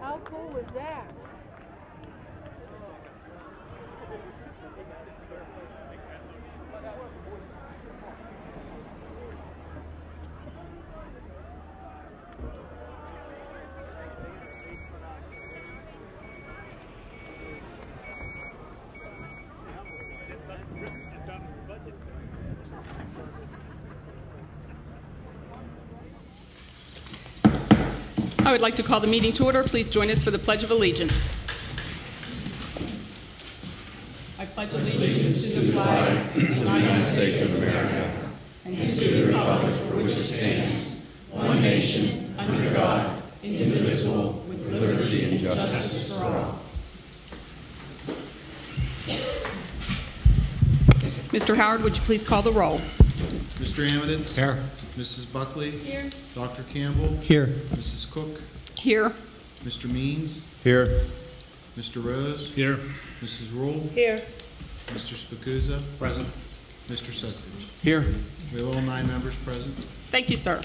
How cool was that? I would like to call the meeting to order. Please join us for the Pledge of Allegiance. I pledge allegiance to the flag of the United States of America and to the republic for which it stands, one nation, under God, indivisible, with liberty and justice for all. Mr. Howard, would you please call the roll? Mr. Amidons? Here. Mrs. Buckley? Here. Dr. Campbell? Here. Mrs. Cook? Here. Mr. Means? Here. Mr. Rose? Here. Mrs. Rule? Here. Mr. Spacuzza? Present. Mr. Sestage? Here. We have all 9 members present. Thank you, sir.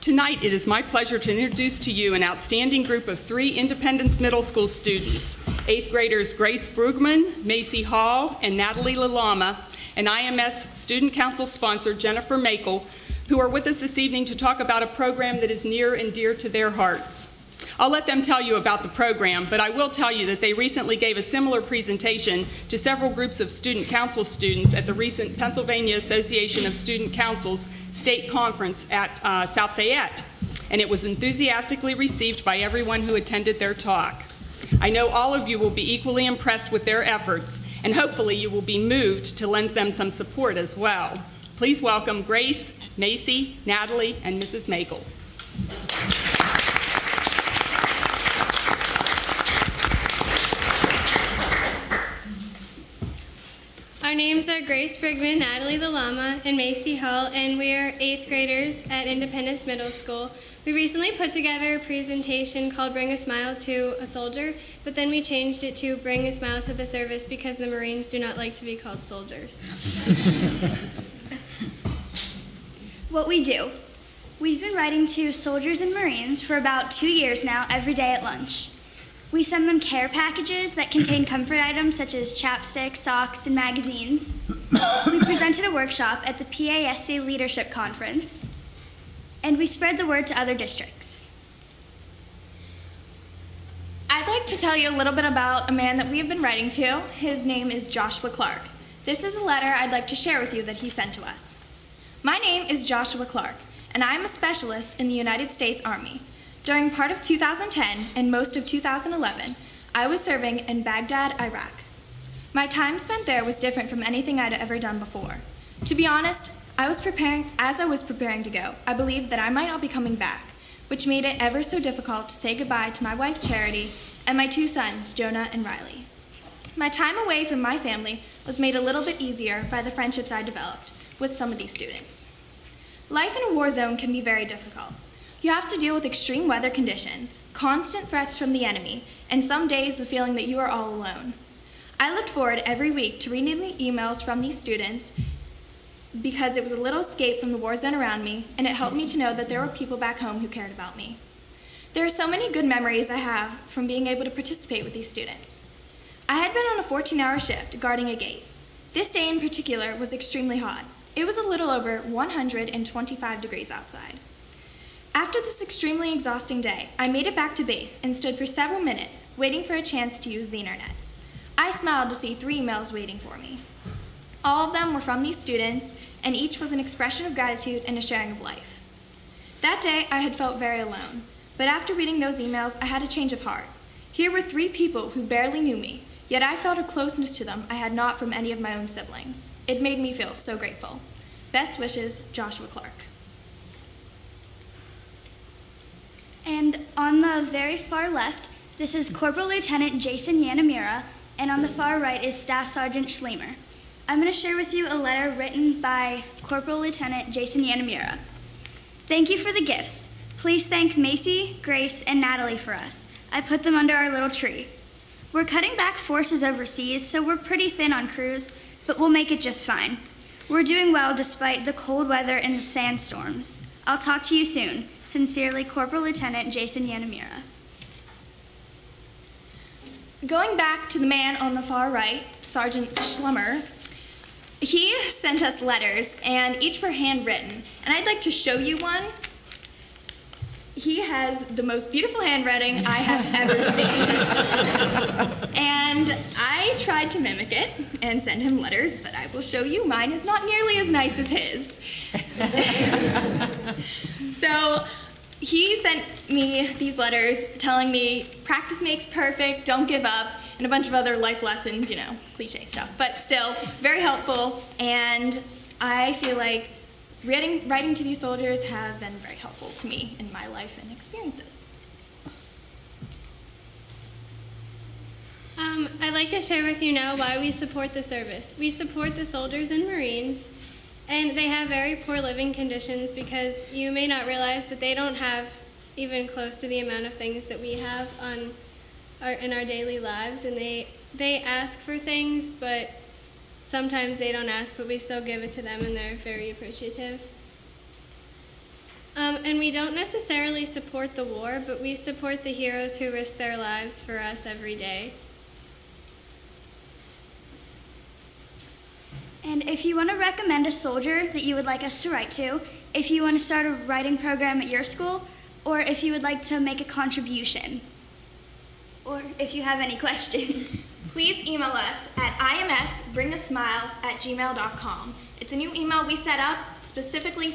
Tonight, it is my pleasure to introduce to you an outstanding group of 3 Independence Middle School students, 8th graders Grace Brugman, Macy Hall, and Natalie Lalama, and IMS Student Council sponsor Jennifer Makel, who are with us this evening to talk about a program that is near and dear to their hearts. I'll let them tell you about the program, but I will tell you that they recently gave a similar presentation to several groups of student council students at the recent Pennsylvania Association of Student Councils state conference at South Fayette, and it was enthusiastically received by everyone who attended their talk. I know all of you will be equally impressed with their efforts, and hopefully you will be moved to lend them some support as well. Please welcome Grace, Macy, Natalie, and Mrs. Makel. Our names are Grace Brigman, Natalie Lalama, and Macy Hull, and we are 8th graders at Independence Middle School. We recently put together a presentation called Bring a Smile to a Soldier, but then we changed it to Bring a Smile to the Service because the Marines do not like to be called soldiers. What we do. We've been writing to soldiers and Marines for about 2 years now, every day at lunch. We send them care packages that contain comfort items such as chapstick, socks, and magazines. We presented a workshop at the PASC Leadership Conference, and we spread the word to other districts. I'd like to tell you a little bit about a man that we have been writing to. His name is Joshua Clark. This is a letter I'd like to share with you that he sent to us. My name is Joshua Clark, and I am a specialist in the United States Army. During part of 2010 and most of 2011, I was serving in Baghdad, Iraq. My time spent there was different from anything I'd ever done before. To be honest, as I was preparing to go, I believed that I might not be coming back, which made it ever so difficult to say goodbye to my wife, Charity, and my 2 sons, Jonah and Riley. My time away from my family was made a little bit easier by the friendships I developed with some of these students. Life in a war zone can be very difficult. You have to deal with extreme weather conditions, constant threats from the enemy, and some days the feeling that you are all alone. I looked forward every week to reading the emails from these students because it was a little escape from the war zone around me, and it helped me to know that there were people back home who cared about me. There are so many good memories I have from being able to participate with these students. I had been on a 14-hour shift guarding a gate. This day in particular was extremely hot. It was a little over 125 degrees outside. After this extremely exhausting day, I made it back to base and stood for several minutes waiting for a chance to use the internet. I smiled to see 3 emails waiting for me. All of them were from these students, and each was an expression of gratitude and a sharing of life. That day, I had felt very alone, but after reading those emails, I had a change of heart. Here were 3 people who barely knew me, yet I felt a closeness to them I had not from any of my own siblings. It made me feel so grateful. Best wishes, Joshua Clark. And on the very far left, this is Corporal Lieutenant Jason Yanamura, and on the far right is Staff Sergeant Schlemer. I'm going to share with you a letter written by Corporal Lieutenant Jason Yanamura. Thank you for the gifts. Please thank Macy, Grace, and Natalie for us. I put them under our little tree. We're cutting back forces overseas, so we're pretty thin on crews, but we'll make it just fine. We're doing well despite the cold weather and the sandstorms. I'll talk to you soon. Sincerely, Corporal Lieutenant Jason Yanamira. Going back to the man on the far right, Sergeant Schlemmer, he sent us letters, and each were handwritten. And I'd like to show you one. He has the most beautiful handwriting I have ever seen. And I tried to mimic it and send him letters, but I will show you mine is not nearly as nice as his. So he sent me these letters telling me practice makes perfect, don't give up, and a bunch of other life lessons, you know, cliche stuff. But still, very helpful, and I feel like writing to these soldiers have been very helpful to me in my life and experiences. I'd like to share with you now why we support the service. We support the soldiers and Marines, and they have very poor living conditions because you may not realize, but they don't have even close to the amount of things that we have in our daily lives, and they ask for things, but sometimes they don't ask, but we still give it to them, and they're very appreciative. And we don't necessarily support the war, but we support the heroes who risk their lives for us every day. And if you want to recommend a soldier that you would like us to write to, if you want to start a writing program at your school, or if you would like to make a contribution, or if you have any questions. Please email us at imsbringasmile@gmail.com. It's a new email we set up, specifically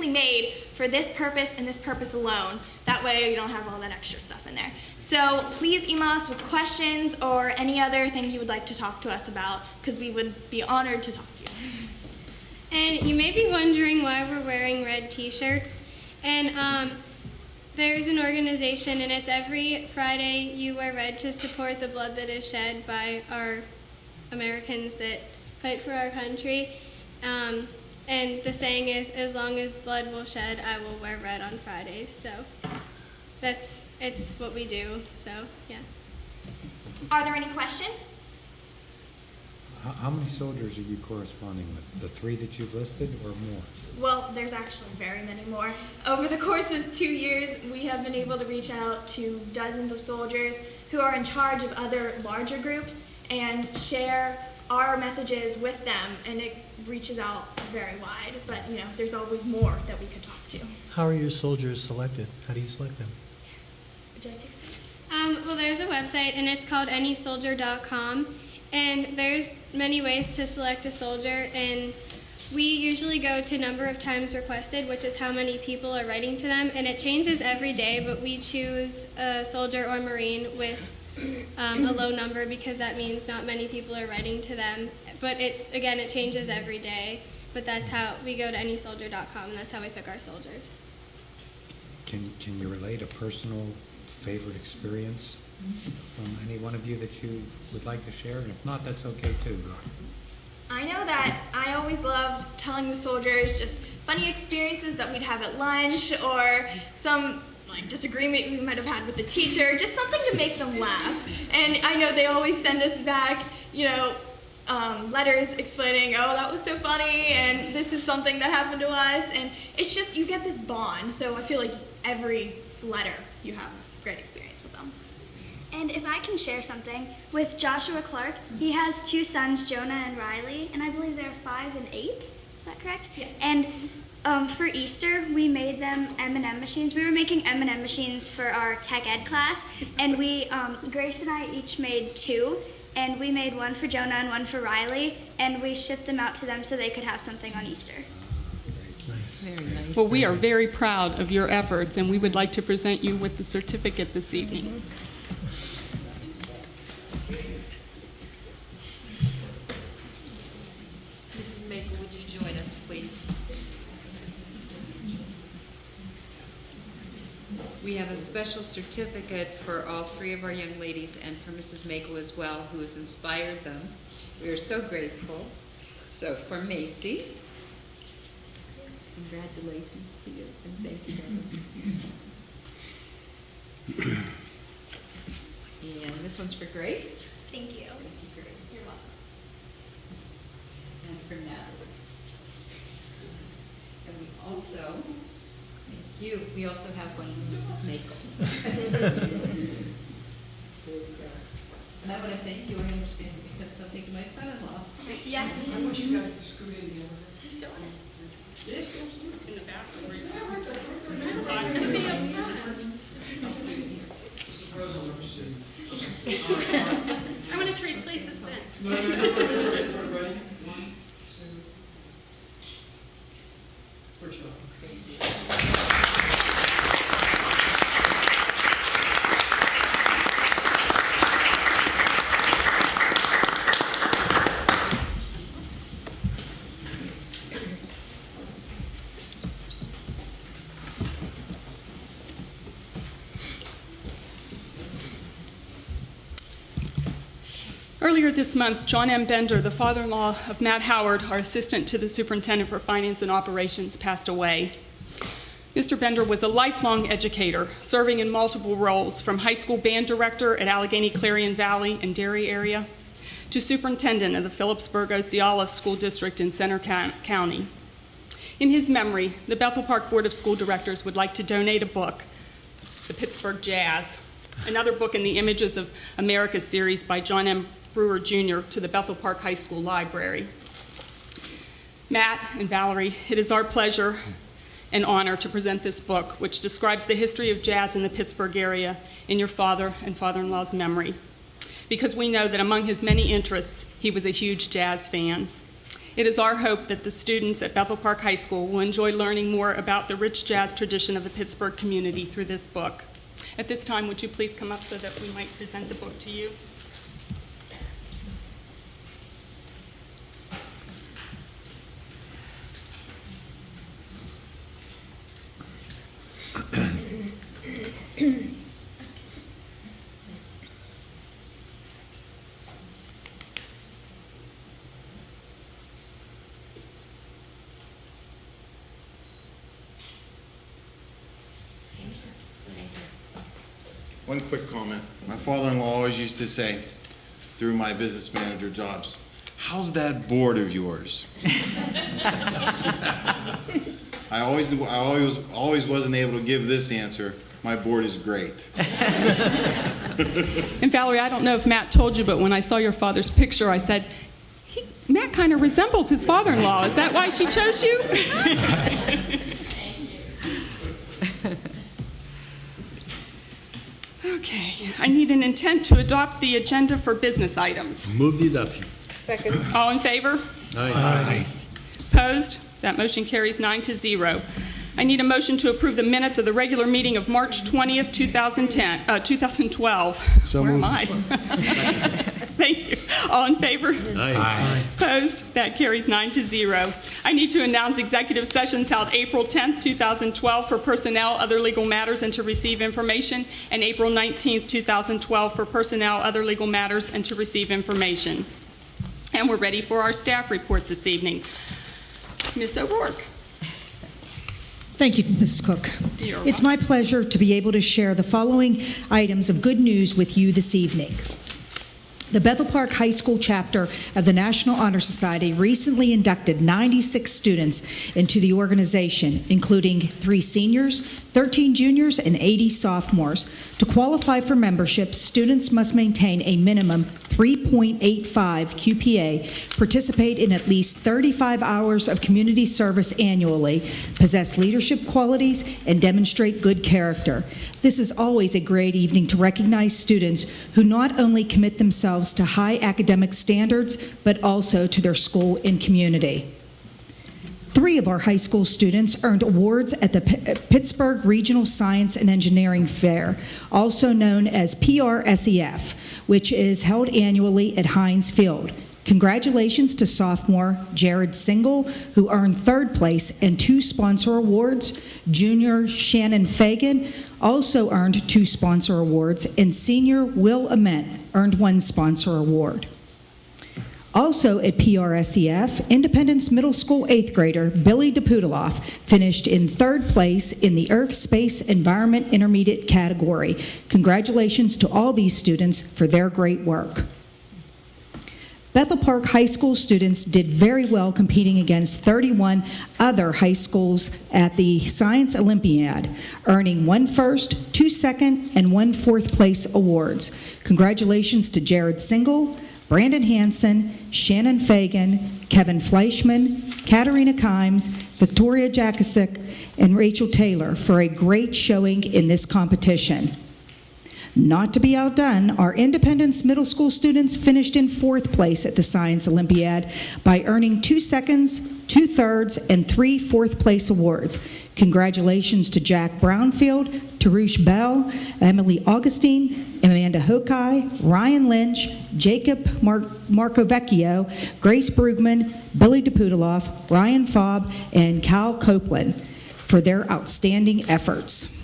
made for this purpose and this purpose alone. That way you don't have all that extra stuff in there. So please email us with questions or any other thing you would like to talk to us about, because we would be honored to talk to you. And you may be wondering why we're wearing red t-shirts. And there's an organization, and it's every Friday you wear red to support the blood that is shed by our Americans that fight for our country. And the saying is, as long as blood will shed, I will wear red on Fridays. So it's what we do. So yeah. Are there any questions? How many soldiers are you corresponding with? The 3 that you've listed or more? Well, there's actually very many more. Over the course of 2 years, we have been able to reach out to dozens of soldiers who are in charge of other larger groups and share our messages with them, and it reaches out very wide. But, you know, there's always more that we could talk to. How are your soldiers selected? How do you select them? Would you like to explain? Well, there's a website, and it's called anysoldier.com. And there's many ways to select a soldier, and we usually go to number of times requested, which is how many people are writing to them, and it changes every day, but we choose a soldier or Marine with a low number because that means not many people are writing to them. But it changes every day, but that's how we go to anysoldier.com, and that's how we pick our soldiers. Can you relate a personal favorite experience from any one of you that you would like to share? And if not, that's okay too. I know that I always loved telling the soldiers just funny experiences that we'd have at lunch, or some disagreement we might have had with the teacher, just something to make them laugh. And I know they always send us back, letters explaining, oh, that was so funny, and this is something that happened to us, and it's just, you get this bond. So I feel like every letter you have a great experience with them. And if I can share something, with Joshua Clark, he has 2 sons, Jonah and Riley, and I believe they're 5 and 8. Is that correct? Yes. And for Easter, we made them M&M machines. We were making M&M machines for our tech ed class, and Grace and I each made 2, and we made one for Jonah and one for Riley, and we shipped them out to them so they could have something on Easter. Very nice. Well, we are very proud of your efforts, and we would like to present you with the certificate this evening. Mrs. Maker, would you join us, please? We have a special certificate for all 3 of our young ladies and for Mrs. Mako as well, who has inspired them. We are so grateful. So for Macy, congratulations to you, and thank you, Debbie. And this one's for Grace. Thank you. Thank you, Grace. You're welcome. And for Natalie. And we also, thank We also have one, Mrs. Makel. And I want to thank you. I understand that you sent something to my son-in-law. Yes. I want you guys to scoot in together. Yes, absolutely. In the back. This is Rosa, number 6. I'm going to trade places then. No. Ready? 1, 2. We're sure. Earlier this month, John M. Bender, the father-in-law of Matt Howard, our assistant to the superintendent for finance and operations, passed away. Mr. Bender was a lifelong educator, serving in multiple roles, from high school band director at Allegheny Clarion Valley and Derry area to superintendent of the Phillipsburg-Osceola School District in Center County. In his memory, the Bethel Park Board of School Directors would like to donate a book, The Pittsburgh Jazz, another book in the Images of America series by John M. Brewer Jr. to the Bethel Park High School Library. Matt and Valerie, it is our pleasure and honor to present this book, which describes the history of jazz in the Pittsburgh area in your father and father-in-law's memory, because we know that among his many interests, he was a huge jazz fan. It is our hope that the students at Bethel Park High School will enjoy learning more about the rich jazz tradition of the Pittsburgh community through this book. At this time, would you please come up so that we might present the book to you? One quick comment. My father-in-law always used to say, through my business manager jobs, "How's that board of yours?" I always wasn't able to give this answer. My board is great. And Valerie, I don't know if Matt told you, but when I saw your father's picture, I said, Matt kind of resembles his father-in-law. Is that why she chose you? Okay, I need an intent to adopt the agenda for business items. Move the adoption. Second. All in favor? Aye. Opposed? That motion carries 9-0. I need a motion to approve the minutes of the regular meeting of March 20th, 2012. So Where am moved. I? Thank you. All in favor? Aye. Opposed? That carries 9-0. I need to announce executive sessions held April 10th, 2012 for personnel, other legal matters, and to receive information, and April 19th, 2012 for personnel, other legal matters, and to receive information. And we're ready for our staff report this evening. Ms. O'Rourke. Thank you, Mrs. Cook. You're It's my pleasure to be able to share the following items of good news with you this evening. The Bethel Park High School chapter of the National Honor Society recently inducted 96 students into the organization, including 3 seniors, 13 juniors, and 80 sophomores. To qualify for membership, students must maintain a minimum 3.85 QPA, participate in at least 35 hours of community service annually, possess leadership qualities, and demonstrate good character. This is always a great evening to recognize students who not only commit themselves to high academic standards, but also to their school and community. 3 of our high school students earned awards at the Pittsburgh Regional Science and Engineering Fair, also known as PRSEF, which is held annually at Heinz Field. Congratulations to sophomore Jared Single, who earned 3rd place and 2 sponsor awards. Junior Shannon Fagan also earned 2 sponsor awards, and senior Will Ament earned 1 sponsor award. Also at PRSEF, Independence Middle School 8th grader Billy DePudeloff finished in 3rd place in the Earth, Space, Environment Intermediate category. Congratulations to all these students for their great work. Bethel Park High School students did very well competing against 31 other high schools at the Science Olympiad, earning 1 first, 2 second, and 1 fourth place awards. Congratulations to Jared Single, Brandon Hansen, Shannon Fagan, Kevin Fleischman, Katarina Kimes, Victoria Jakasic, and Rachel Taylor for a great showing in this competition. Not to be outdone, our Independence Middle School students finished in 4th place at the Science Olympiad by earning 2 seconds, 2 thirds, and 3 fourth place awards. Congratulations to Jack Brownfield, Tarush Bell, Emily Augustine, Amanda Hokai, Ryan Lynch, Jacob Marcovecchio, Grace Brugman, Billy DePudeloff, Ryan Fobb, and Cal Copeland for their outstanding efforts.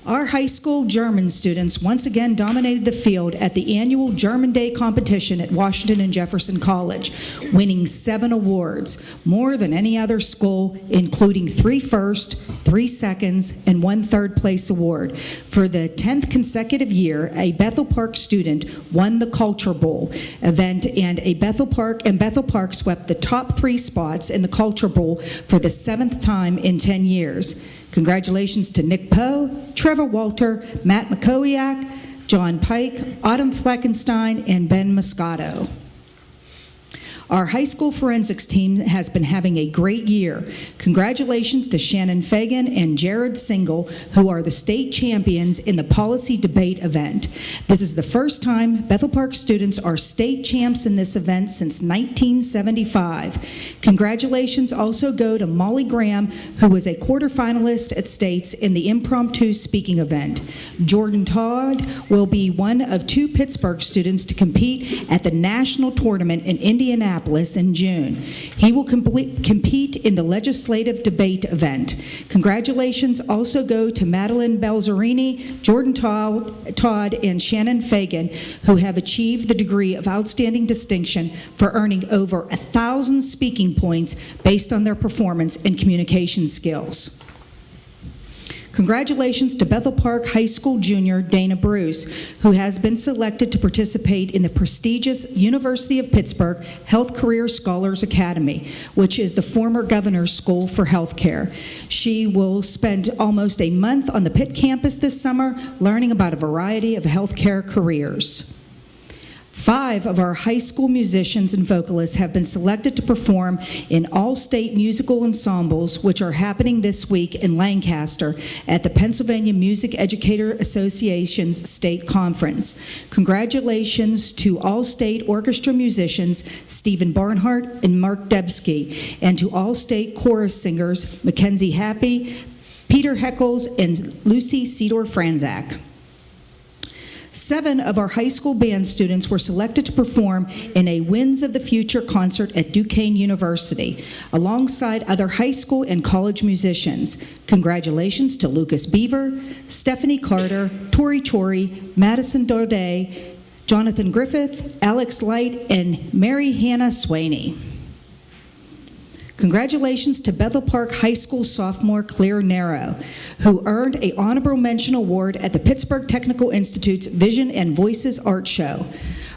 Our high school German students once again dominated the field at the annual German Day competition at Washington and Jefferson College, winning 7 awards, more than any other school, including 3 first, 3 seconds, and 1 third place award. For the 10th consecutive year, a Bethel Park student won the Culture Bowl event, and Bethel Park swept the top 3 spots in the Culture Bowl for the 7th time in 10 years. Congratulations to Nick Poe, Trevor Walter, Matt McCowiak, John Pike, Autumn Fleckenstein, and Ben Moscato. Our high school forensics team has been having a great year. Congratulations to Shannon Fagan and Jared Single, who are the state champions in the policy debate event. This is the first time Bethel Park students are state champs in this event since 1975. Congratulations also go to Molly Graham, who was a quarterfinalist at states in the impromptu speaking event. Jordan Todd will be one of 2 Pittsburgh students to compete at the national tournament in Indianapolis in June. He will compete in the legislative debate event. Congratulations also go to Madeline Belzerini, Jordan Todd, and Shannon Fagan, who have achieved the degree of outstanding distinction for earning over 1,000 speaking points based on their performance and communication skills. Congratulations to Bethel Park High School junior Dana Bruce, who has been selected to participate in the prestigious University of Pittsburgh Health Career Scholars Academy, which is the former governor's school for healthcare. She will spend almost a month on the Pitt campus this summer learning about a variety of healthcare careers. 5 of our high school musicians and vocalists have been selected to perform in all-state musical ensembles, which are happening this week in Lancaster at the Pennsylvania Music Educator Association's state conference. Congratulations to all-state orchestra musicians Stephen Barnhart and Mark Debsky, and to all-state chorus singers Mackenzie Happy, Peter Heckles, and Lucy Cedor-Franzak. 7 of our high school band students were selected to perform in a Winds of the Future concert at Duquesne University, alongside other high school and college musicians. Congratulations to Lucas Beaver, Stephanie Carter, Tori Chori, Madison Daudet, Jonathan Griffith, Alex Light, and Mary Hannah Swaney. Congratulations to Bethel Park High School sophomore Claire Narrow, who earned an honorable mention award at the Pittsburgh Technical Institute's Vision and Voices Art Show.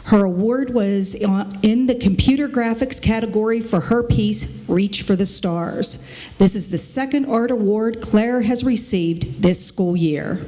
Her award was in the computer graphics category for her piece, Reach for the Stars. This is the 2nd art award Claire has received this school year.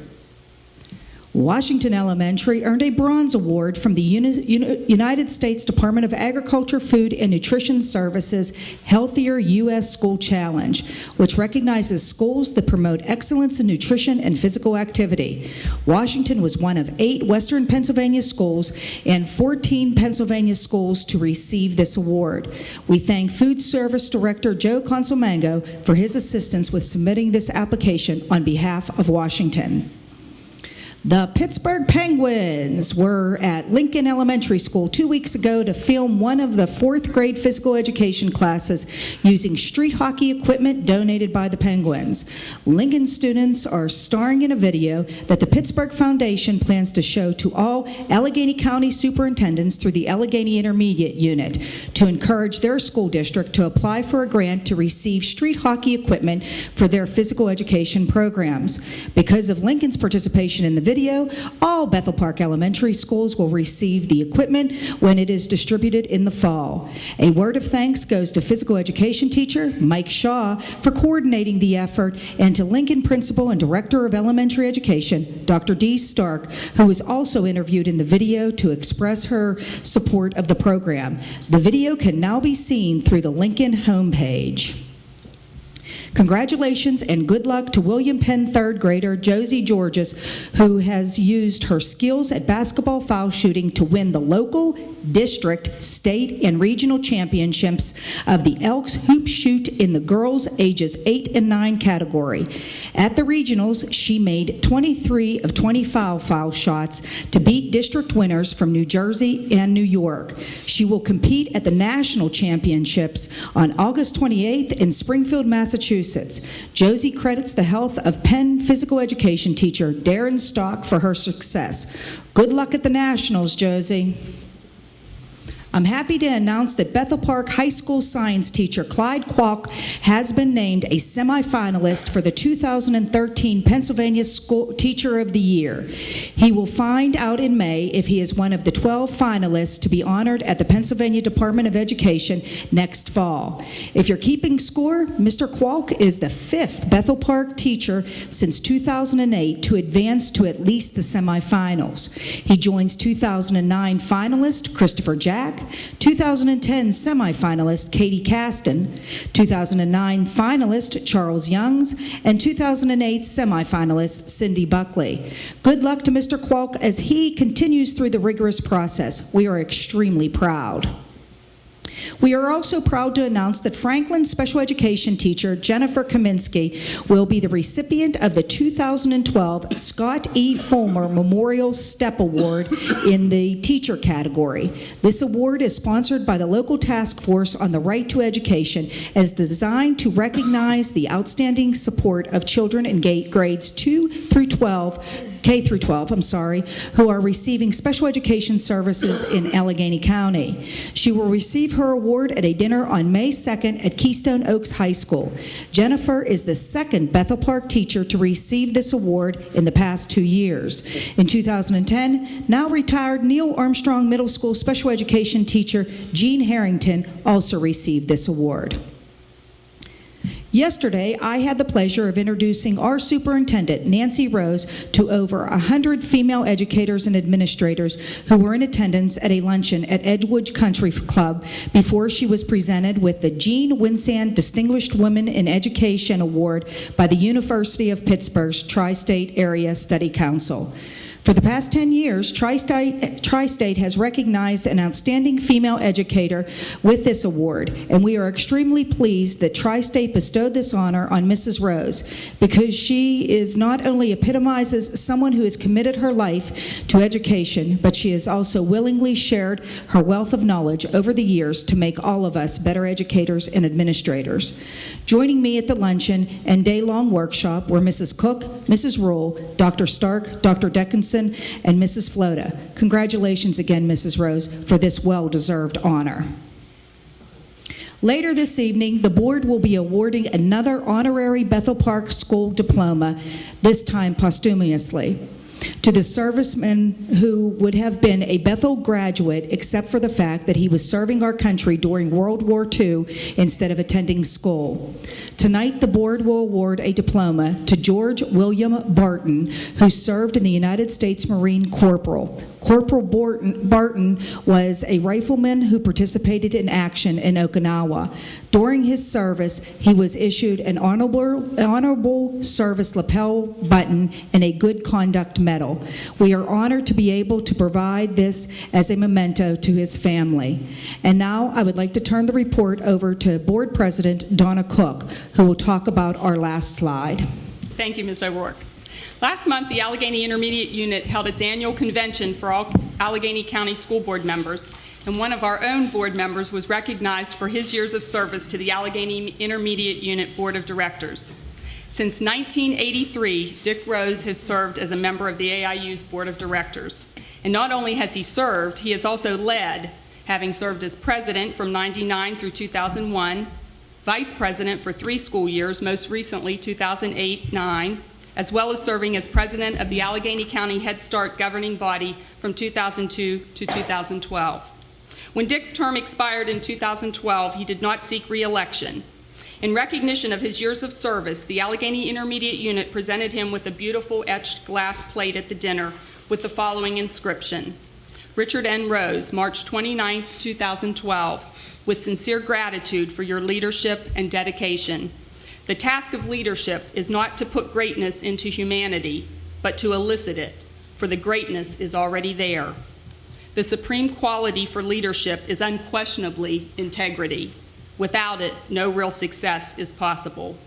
Washington Elementary earned a bronze award from the United States Department of Agriculture, Food, and Nutrition Services Healthier U.S. School Challenge, which recognizes schools that promote excellence in nutrition and physical activity. Washington was one of 8 Western Pennsylvania schools and 14 Pennsylvania schools to receive this award. We thank Food Service Director Joe Consolmango for his assistance with submitting this application on behalf of Washington. The Pittsburgh Penguins were at Lincoln Elementary School 2 weeks ago to film one of the 4th grade physical education classes using street hockey equipment donated by the Penguins. Lincoln students are starring in a video that the Pittsburgh Foundation plans to show to all Allegheny County superintendents through the Allegheny Intermediate Unit to encourage their school district to apply for a grant to receive street hockey equipment for their physical education programs. Because of Lincoln's participation in the video, video. All Bethel Park Elementary schools will receive the equipment when it is distributed in the fall. A word of thanks goes to physical education teacher Mike Shaw for coordinating the effort, and to Lincoln Principal and Director of Elementary Education, Dr. Dee Stark, who was also interviewed in the video to express her support of the program. The video can now be seen through the Lincoln homepage. Congratulations and good luck to William Penn third grader Josie Georges, who has used her skills at basketball foul shooting to win the local, district, state, and regional championships of the Elks Hoop Shoot in the girls ages 8 and 9 category. At the regionals, she made 23 of 20 foul shots to beat district winners from New Jersey and New York. She will compete at the national championships on August 28th in Springfield, Massachusetts. Josie credits the health of Penn physical education teacher Darren Stock for her success. Good luck at the nationals, Josie. I'm happy to announce that Bethel Park High School science teacher Clyde Kwok has been named a semifinalist for the 2013 Pennsylvania School Teacher of the Year. He will find out in May if he is one of the 12 finalists to be honored at the Pennsylvania Department of Education next fall. If you're keeping score, Mr. Kwok is the 5th Bethel Park teacher since 2008 to advance to at least the semifinals. He joins 2009 finalist Christopher Jack, 2010 semifinalist Katie Caston, 2009 finalist Charles Youngs, and 2008 semifinalist Cindy Buckley. Good luck to Mr. Kwok as he continues through the rigorous process. We are extremely proud. We are also proud to announce that Franklin special education teacher Jennifer Kaminsky will be the recipient of the 2012 Scott E. Fulmer Memorial STEP Award in the teacher category. This award is sponsored by the local task force on the right to education as designed to recognize the outstanding support of children in grades 2 through 12, K through 12, who are receiving special education services in Allegheny County. She will receive her award at a dinner on May 2nd at Keystone Oaks High School. Jennifer is the second Bethel Park teacher to receive this award in the past 2 years. In 2010, now retired Neil Armstrong Middle School special education teacher Jean Harrington also received this award. Yesterday, I had the pleasure of introducing our superintendent, Nancy Rose, to over 100 female educators and administrators who were in attendance at a luncheon at Edgewood Country Club before she was presented with the Jean Winsand Distinguished Women in Education Award by the University of Pittsburgh's Tri-State Area Study Council. For the past 10 years, Tri-State has recognized an outstanding female educator with this award, and we are extremely pleased that Tri-State bestowed this honor on Mrs. Rose because she is not only epitomizes someone who has committed her life to education, but she has also willingly shared her wealth of knowledge over the years to make all of us better educators and administrators. Joining me at the luncheon and day-long workshop were Mrs. Cook, Mrs. Rule, Dr. Stark, Dr. Dickinson, and Mrs. Floda. Congratulations again, Mrs. Rose, for this well-deserved honor. Later this evening, the board will be awarding another honorary Bethel Park School diploma, this time posthumously, to the serviceman who would have been a Bethel graduate except for the fact that he was serving our country during World War II instead of attending school. Tonight, the board will award a diploma to George William Barton, who served in the United States Marine Corporal. Corporal Barton was a rifleman who participated in action in Okinawa. During his service, he was issued an honorable service lapel button and a good conduct medal. We are honored to be able to provide this as a memento to his family. And now I would like to turn the report over to Board President Donna Cook, who will talk about our last slide. Thank you, Ms. O'Rourke. Last month, the Allegheny Intermediate Unit held its annual convention for all Allegheny County School Board members, and one of our own board members was recognized for his years of service to the Allegheny Intermediate Unit Board of Directors. Since 1983, Dick Rose has served as a member of the AIU's Board of Directors. And not only has he served, he has also led, having served as president from '99 through 2001, vice president for 3 school years, most recently 2008-9, as well as serving as president of the Allegheny County Head Start governing body from 2002 to 2012. When Dick's term expired in 2012, he did not seek re-election. In recognition of his years of service, the Allegheny Intermediate Unit presented him with a beautiful etched glass plate at the dinner with the following inscription: Richard N. Rose, March 29, 2012, with sincere gratitude for your leadership and dedication. The task of leadership is not to put greatness into humanity, but to elicit it, for the greatness is already there. The supreme quality for leadership is unquestionably integrity. Without it, no real success is possible.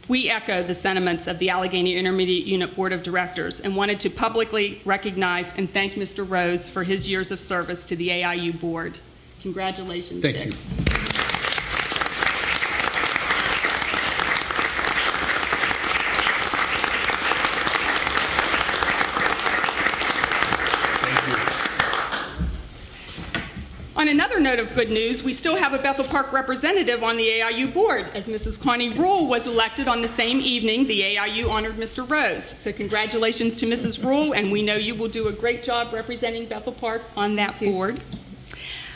We echo the sentiments of the Allegheny Intermediate Unit Board of Directors and wanted to publicly recognize and thank Mr. Rose for his years of service to the AIU Board. Congratulations, Dick. Thank you. On another note of good news, we still have a Bethel Park representative on the AIU board, as Mrs. Connie Rule was elected on the same evening the AIU honored Mr. Rose. So congratulations to Mrs. Rule, and we know you will do a great job representing Bethel Park on that board.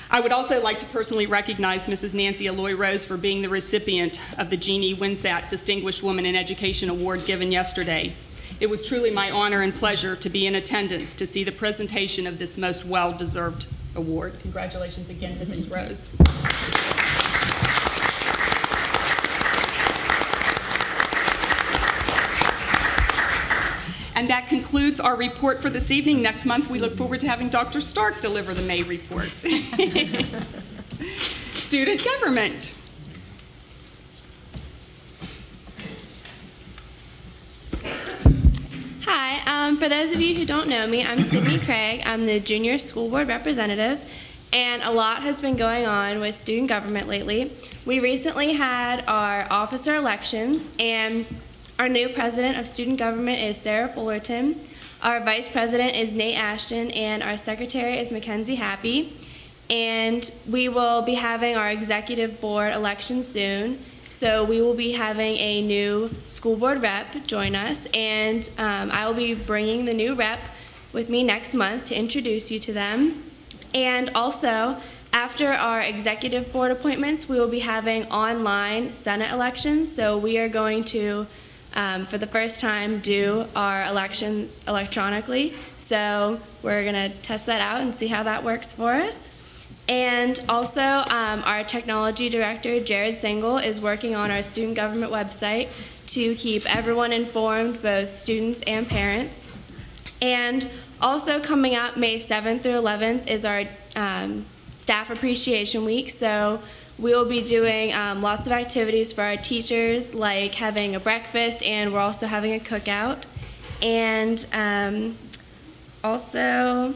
I would also like to personally recognize Mrs. Nancy Alloy Rose for being the recipient of the Jeannie Winsat Distinguished Woman in Education Award given yesterday. It was truly my honor and pleasure to be in attendance to see the presentation of this most well-deserved award. Congratulations again, Mrs. Rose. And that concludes our report for this evening. Next month, we look forward to having Dr. Stark deliver the May report. Student government. Hi, for those of you who don't know me, I'm Sydney Craig. I'm the junior school board representative, and a lot has been going on with student government lately. We recently had our officer elections, and our new president of student government is Sarah Fullerton. Our vice president is Nate Ashton, and our secretary is Mackenzie Happy. And we will be having our executive board election soon. So we will be having a new school board rep join us, and I will be bringing the new rep with me next month to introduce you to them. And also, after our executive board appointments, we will be having online Senate elections. So we are going to, for the first time, do our elections electronically. So we're going to test that out and see how that works for us. And also, our technology director, Jared Single, is working on our student government website to keep everyone informed, both students and parents. And also coming up May 7th through 11th is our Staff Appreciation Week. So we will be doing lots of activities for our teachers, like having a breakfast, and we're also having a cookout. And also,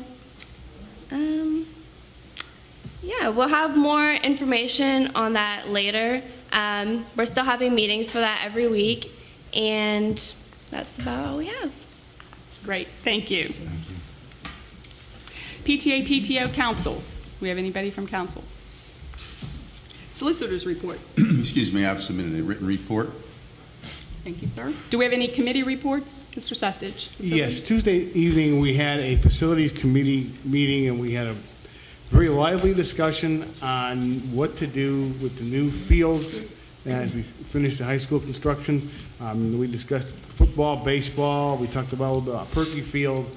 yeah, we'll have more information on that later. We're still having meetings for that every week, and that's about all we have. Great, thank you. PTA, PTO Council. Do we have anybody from Council? Solicitor's report. Excuse me, I've submitted a written report. Thank you, sir. Do we have any committee reports? Mr. Sestich. Yes, Tuesday evening we had a facilities committee meeting, and we had a very lively discussion on what to do with the new fields as we finish the high school construction. We discussed football, baseball. We talked about Perky Field,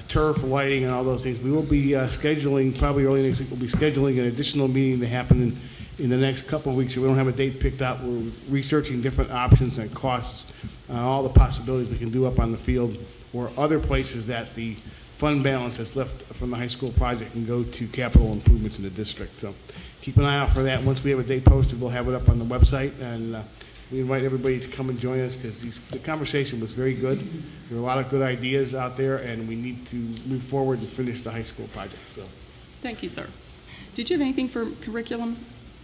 turf, lighting, and all those things. We will be scheduling, probably early next week, we'll be scheduling an additional meeting to happen in the next couple of weeks. So we don't have a date picked out. We're researching different options and costs, all the possibilities we can do up on the field or other places that the fund balance that's left from the high school project can go to capital improvements in the district. So keep an eye out for that. Once we have a date posted, we'll have it up on the website, and we invite everybody to come and join us because the conversation was very good. There are a lot of good ideas out there, and we need to move forward and finish the high school project. So, thank you, sir. Did you have anything for curriculum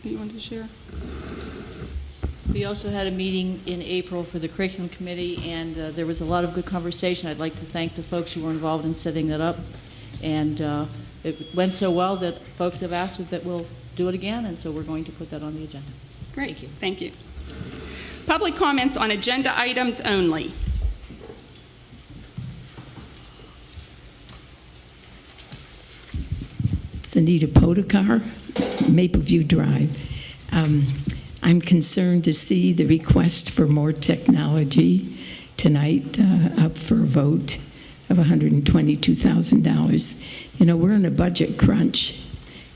that you wanted to share? We also had a meeting in April for the curriculum committee, and there was a lot of good conversation. I'd like to thank the folks who were involved in setting that up, and it went so well that folks have asked that we'll do it again, and so we're going to put that on the agenda. Great, thank you. Public comments on agenda items only. Sanita Podokar, Mapleview Drive. I'm concerned to see the request for more technology tonight up for a vote of $122,000. You know, we're in a budget crunch,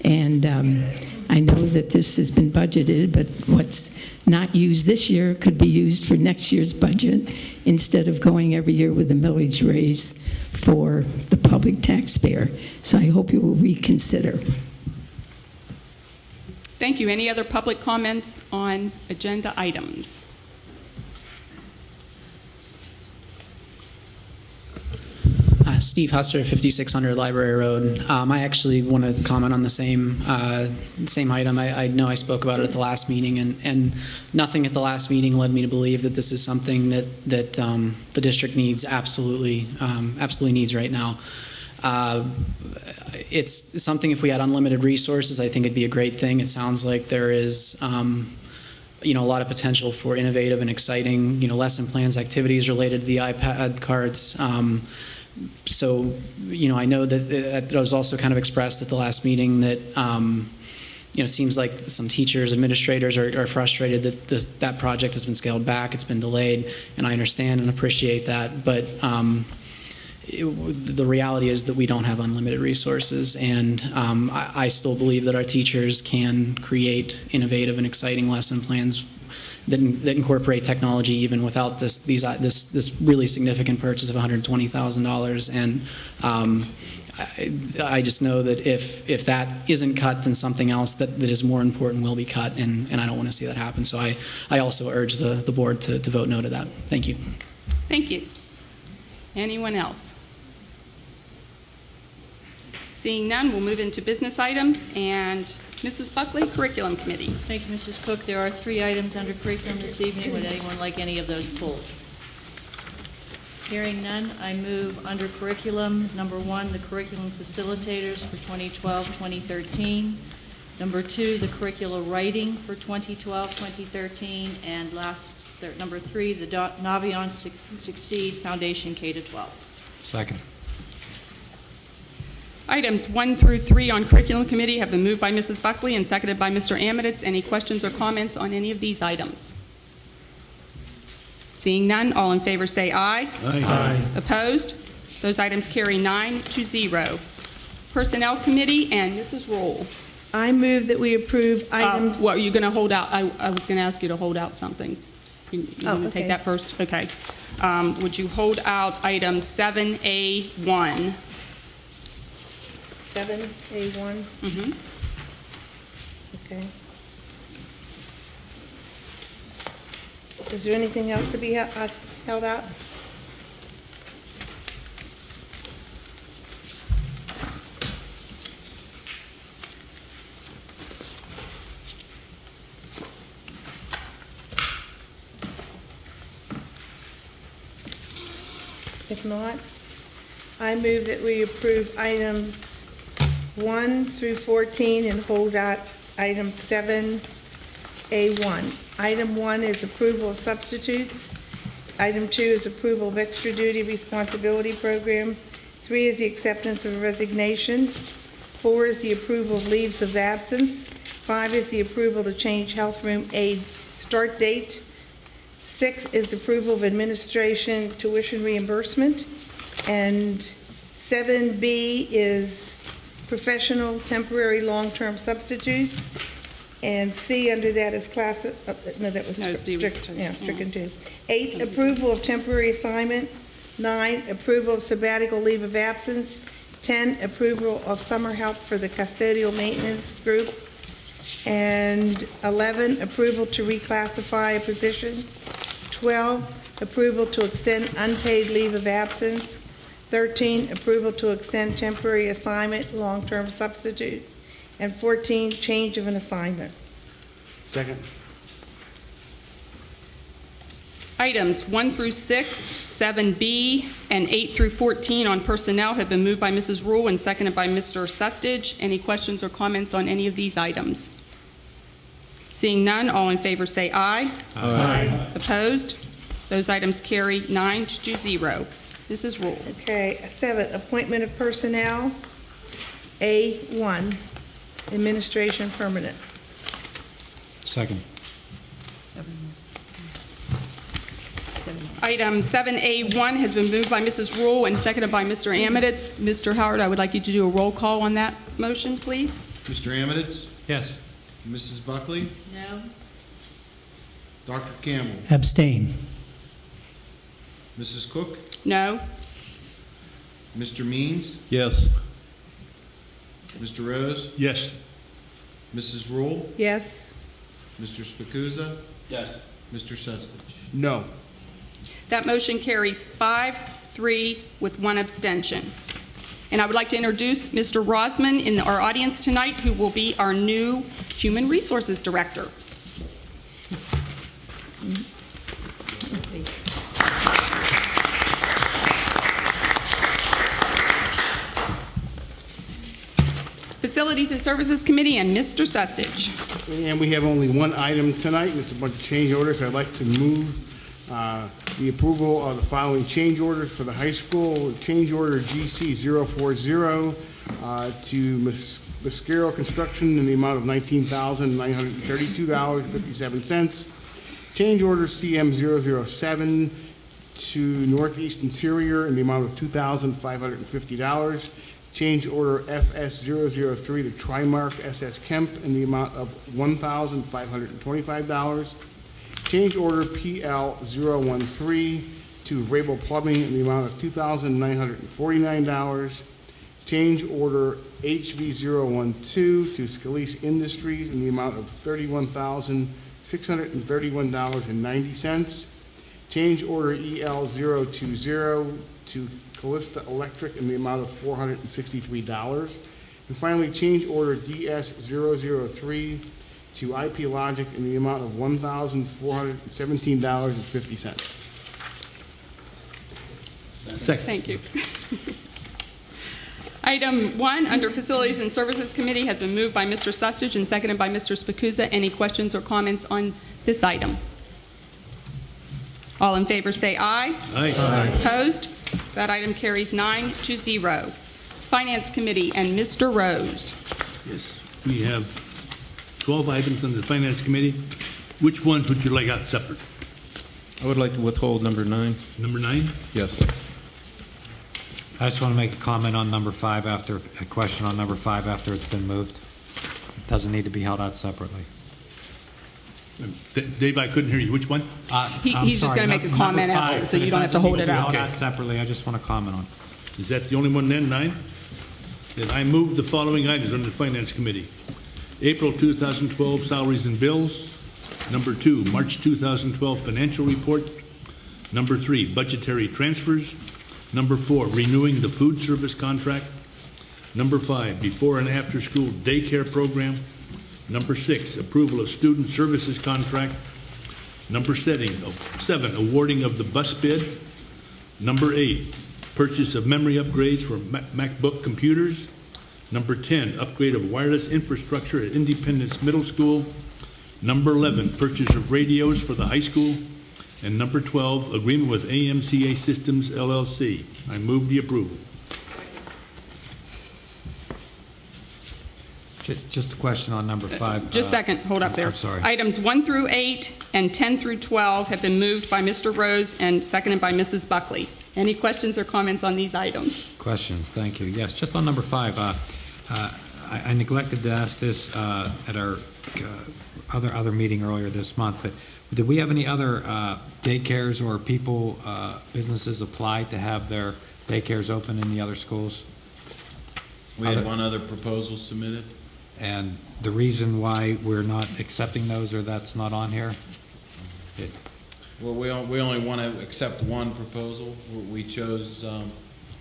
and I know that this has been budgeted, but what's not used this year could be used for next year's budget instead of going every year with a millage raise for the public taxpayer. So I hope you will reconsider. Thank you. Any other public comments on agenda items? Steve Husser, 5600 Library Road. I actually want to comment on the same item. I know I spoke about it at the last meeting, and nothing at the last meeting led me to believe that this is something that the district needs absolutely needs right now. It's something, if we had unlimited resources, I think it'd be a great thing. It sounds like there is a lot of potential for innovative and exciting lesson plans, activities related to the iPad cards. So, I know that it was also kind of expressed at the last meeting that, it seems like some teachers, administrators are frustrated that that project has been scaled back, it's been delayed, and I understand and appreciate that, but the reality is that we don't have unlimited resources, and I still believe that our teachers can create innovative and exciting lesson plans that incorporate technology even without this really significant purchase of $120,000. And I just know that if that isn't cut, then something else that is more important will be cut, and I don't want to see that happen. So I also urge the board to vote no to that. Thank you. Thank you. Anyone else? Seeing none, we'll move into business items, and Mrs. Buckley, Curriculum Committee. Thank you, Mrs. Cook. There are 3 items under curriculum this evening. Would anyone like any of those pulled? Hearing none, I move under curriculum, number 1, the curriculum facilitators for 2012-2013. Number 2, the curricular writing for 2012-2013. And number 3, the Naviance Succeed Foundation K-12. Second. Items 1 through 3 on Curriculum Committee have been moved by Mrs. Buckley and seconded by Mr. Amiditz. Any questions or comments on any of these items? Seeing none, all in favor say aye. Aye. Opposed? Those items carry 9-0. Personnel Committee and Mrs. Roll. I move that we approve items. What, are you going to hold out? I was going to ask you to hold out something. You want to take that first? Okay. Would you hold out item 7A1? 7A1? Mm-hmm. Okay. Is there anything else to be held out? If not, I move that we approve items 1 through 14 and hold out item 7A1. Item 1 is approval of substitutes. Item 2 is approval of extra duty responsibility program. 3 is the acceptance of resignation. 4 is the approval of leaves of absence. 5 is the approval to change health room aide start date. 6 is the approval of administration tuition reimbursement. And 7B is professional temporary long-term substitutes. And C under that is class, no, that was stricken too. 8, approval of temporary assignment. 9, approval of sabbatical leave of absence. 10, approval of summer help for the custodial maintenance group. And 11, approval to reclassify a position. 12, approval to extend unpaid leave of absence. 13, approval to extend temporary assignment, long-term substitute. And 14, change of an assignment. Second. Items 1 through 6, 7B, and 8 through 14 on personnel have been moved by Mrs. Rule and seconded by Mr. Sestich. Any questions or comments on any of these items? Seeing none, all in favor say aye. Aye. Opposed? Those items carry 9-0. Mrs. Rule. Okay, 7, appointment of personnel. A1. Administration permanent. Second. Item 7A1 has been moved by Mrs. Rule and seconded by Mr. Amidits. Mr. Howard, I would like you to do a roll call on that motion, please. Mr. Amidits? Yes. Mrs. Buckley? No. Dr. Campbell? Abstain. Mrs. Cook? No. Mr. Means? Yes. Mr. Rose? Yes. Mrs. Rule? Yes. Mr. Spacuzza? Yes. Mr. Sestich? No. That motion carries 5-3 with one abstention. And I would like to introduce Mr. Rosman in our audience tonight, who will be our new Human Resources Director. Facilities and Services Committee and Mr. Sestich. And we have only one item tonight, and it's a bunch of change orders. I'd like to move the approval of the following change orders for the high school. Change order GC 040 to Mascaro Construction in the amount of $19,932.57. Change order CM 007 to Northeast Interior in the amount of $2,550. Change order FS 003 to Trimark SS Kemp in the amount of $1,525. Change order PL 013 to Vrabel Plumbing in the amount of $2,949. Change order HV 012 to Scalise Industries in the amount of $31,631.90. Change order EL 020 to Callista Electric in the amount of $463. And finally, change order DS 003 to IP Logic in the amount of $1,417.50. Second. Thank you. Item 1 under Facilities and Services Committee has been moved by Mr. Sestich and seconded by Mr. Spacuzza. Any questions or comments on this item? All in favor say aye. Aye. Opposed? That item carries 9-0. Finance Committee and Mr. Rose. Yes. We have 12 items on the Finance Committee. Which ones would you like out separate? I would like to withhold number 9. Number 9? Yes, sir. I just want to make a comment on number 5 after, a question on number 5 after it's been moved. It doesn't need to be held out separately. Dave, I couldn't hear you. Which one? He's just going to make a comment after, so you don't have to hold it out. Held out separately. I just want to comment on it. Is that the only one then, 9? Then I move the following items under the Finance Committee. April 2012 salaries and bills. Number 2, March 2012 financial report. Number 3, budgetary transfers. Number 4, renewing the food service contract. Number 5, before and after school daycare program. Number 6, approval of student services contract. Number 7, awarding of the bus bid. Number 8, purchase of memory upgrades for MacBook computers. Number 10, upgrade of wireless infrastructure at Independence Middle School. Number 11, purchase of radios for the high school. And number 12, agreement with AMCA Systems, LLC. I move the approval. Just a question on number 5. Just a second, hold up there. I'm sorry. Items 1 through 8 and 10 through 12 have been moved by Mr. Rose and seconded by Mrs. Buckley. Any questions or comments on these items? Questions, thank you. Yes, just on number 5, I neglected to ask this at our other meeting earlier this month, but did we have any other daycares or people, businesses apply to have their daycares open in the other schools? We had one other proposal submitted. And the reason why we're not accepting those or that's not on here? Well, we only want to accept one proposal. We chose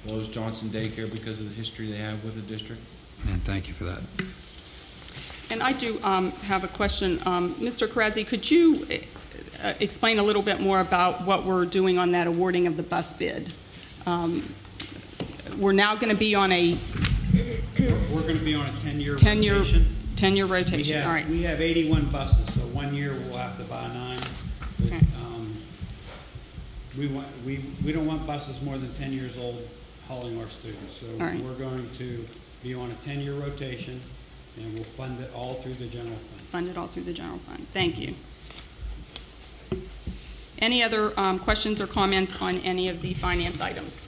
Lowe's Johnson Daycare because of the history they have with the district. And thank you for that. And I do have a question. Mr. Karazzi, could you explain a little bit more about what we're doing on that awarding of the bus bid? We're now going to be on a... We're going to be on a 10-year rotation. 10-year rotation, all right. We have 81 buses, so 1 year we'll have to buy 9. But, Okay. we don't want buses more than 10 years old hauling our students. So All right. we're going to be on a 10-year rotation, And we'll fund it all through the general fund. Fund it all through the general fund. Thank you. Any other questions or comments on any of the finance items?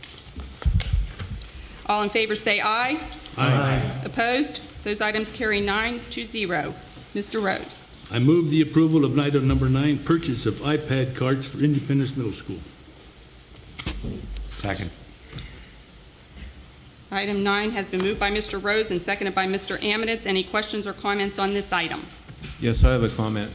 All in favor say aye. Aye. Opposed? Those items carry 9-0. Mr. Rose. I move the approval of item number 9, purchase of iPad cards for Independence Middle School. Second. Item 9 has been moved by Mr. Rose and seconded by Mr. Amonitz. Any questions or comments on this item? Yes, I have a comment.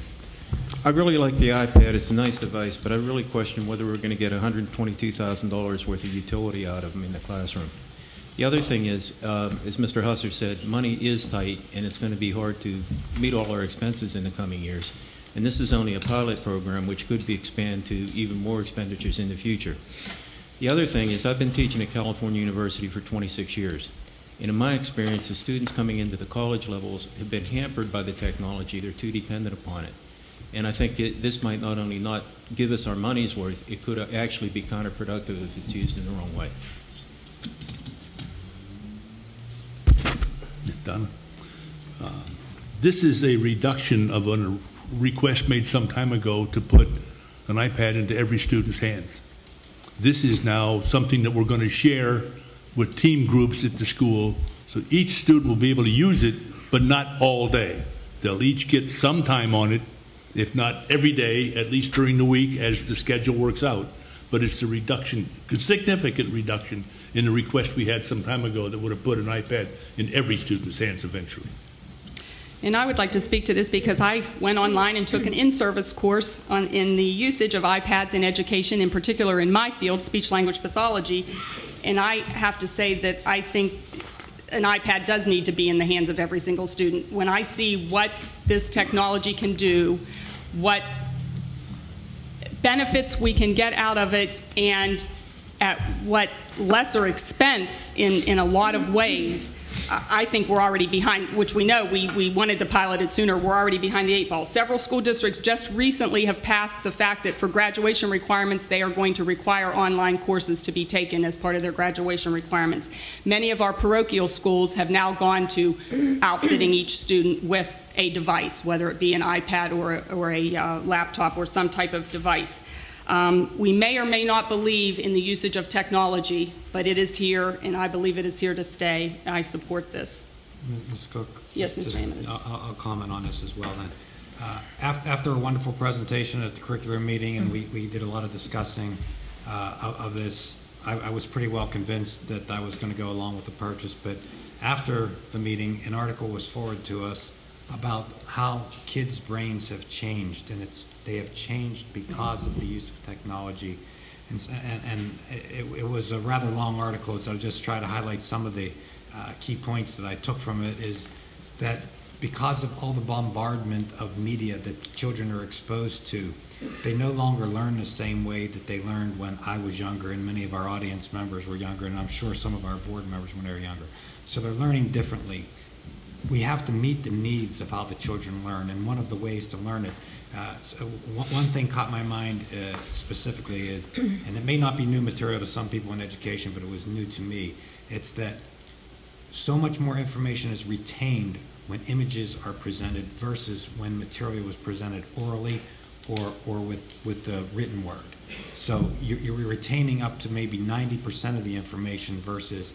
I really like the iPad. It's a nice device, but I really question whether we're going to get $122,000 worth of utility out of them in the classroom. The other thing is, as Mr. Husser said, money is tight, and it's going to be hard to meet all our expenses in the coming years. And this is only a pilot program, which could be expanded to even more expenditures in the future. The other thing is, I've been teaching at California University for 26 years. And in my experience, the students coming into the college levels have been hampered by the technology. They're too dependent upon it. And I think this might not only not give us our money's worth, it could actually be counterproductive if it's used in the wrong way. Done. This is a reduction of a request made some time ago to put an iPad into every student's hands. This is now something that we're going to share with team groups at the school, so each student will be able to use it, but not all day. They'll each get some time on it, if not every day, at least during the week as the schedule works out. But it's a reduction, a significant reduction in the request we had some time ago that would have put an iPad in every student's hands eventually. And I would like to speak to this because I went online and took an in-service course in the usage of iPads in education, in particular in my field, speech-language pathology. And I have to say that I think an iPad does need to be in the hands of every single student. When I see what this technology can do, what benefits we can get out of it, and at what lesser expense in a lot of ways, I think we're already behind, which we know we wanted to pilot it sooner. We're already behind the 8 ball. Several school districts just recently have passed the fact that for graduation requirements, they are going to require online courses to be taken as part of their graduation requirements. Many of our parochial schools have now gone to outfitting each student with a device, whether it be an iPad or a laptop or some type of device. We may or may not believe in the usage of technology, but it is here, and I believe it is here to stay. I support this. Ms. Cook? Yes, Mr. Amonitz. I'll comment on this as well then. After a wonderful presentation at the curricular meeting, and we did a lot of discussing of this, I was pretty well convinced that I was going to go along with the purchase, but after the meeting, an article was forwarded to us about how kids' brains have changed, and they have changed because of the use of technology. And it was a rather long article, so I'll just try to highlight some of the key points that I took from it. Is that because of all the bombardment of media that children are exposed to, they no longer learn the same way that they learned when I was younger, and many of our audience members were younger, and I'm sure some of our board members when they were younger. So they're learning differently. We have to meet the needs of how the children learn, and one of the ways to learn it, one thing caught my mind specifically, and it may not be new material to some people in education, but it was new to me. It's that so much more information is retained when images are presented versus when material was presented orally or with the written word. So you're retaining up to maybe 90% of the information versus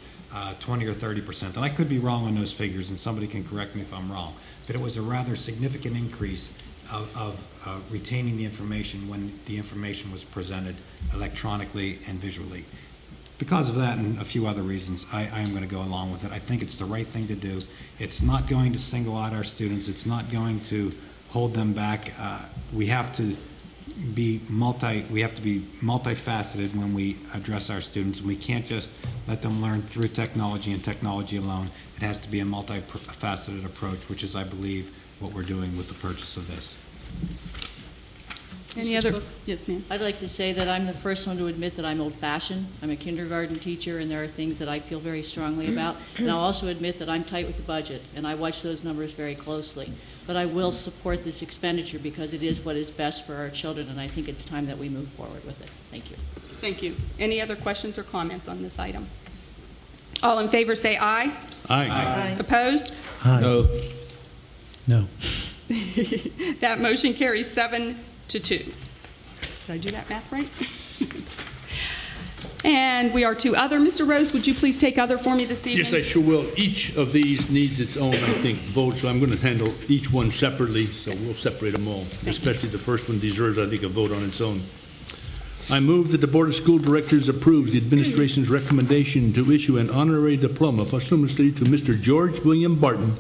20 or 30%. And I could be wrong on those figures, and somebody can correct me if I'm wrong. But it was a rather significant increase of retaining the information when the information was presented electronically and visually. Because of that and a few other reasons, I am going to go along with it. I think it's the right thing to do. It's not going to single out our students. It's not going to hold them back. We have to be multifaceted when we address our students. We can't just let them learn through technology and technology alone. It has to be a multifaceted approach, which is, I believe, what we're doing with the purchase of this. Any other? Yes, ma'am. I'd like to say that I'm the first one to admit that I'm old-fashioned. I'm a kindergarten teacher, and there are things that I feel very strongly about. And I'll also admit that I'm tight with the budget, and I watch those numbers very closely. But I will support this expenditure because it is what is best for our children, and I think it's time that we move forward with it. Thank you. Thank you. Any other questions or comments on this item? All in favor say aye. Aye. Opposed? No. No. That motion carries 7-2. Did I do that math right? And we are to other. Mr. Rose, would you please take other for me this evening? Yes, I sure will. Each of these needs its own, I think, vote, so I'm going to handle each one separately, so we'll separate them all. Especially the first one deserves, I think, a vote on its own. I move that the Board of School Directors approves the administration's recommendation to issue an honorary diploma posthumously to Mr. George William Barton,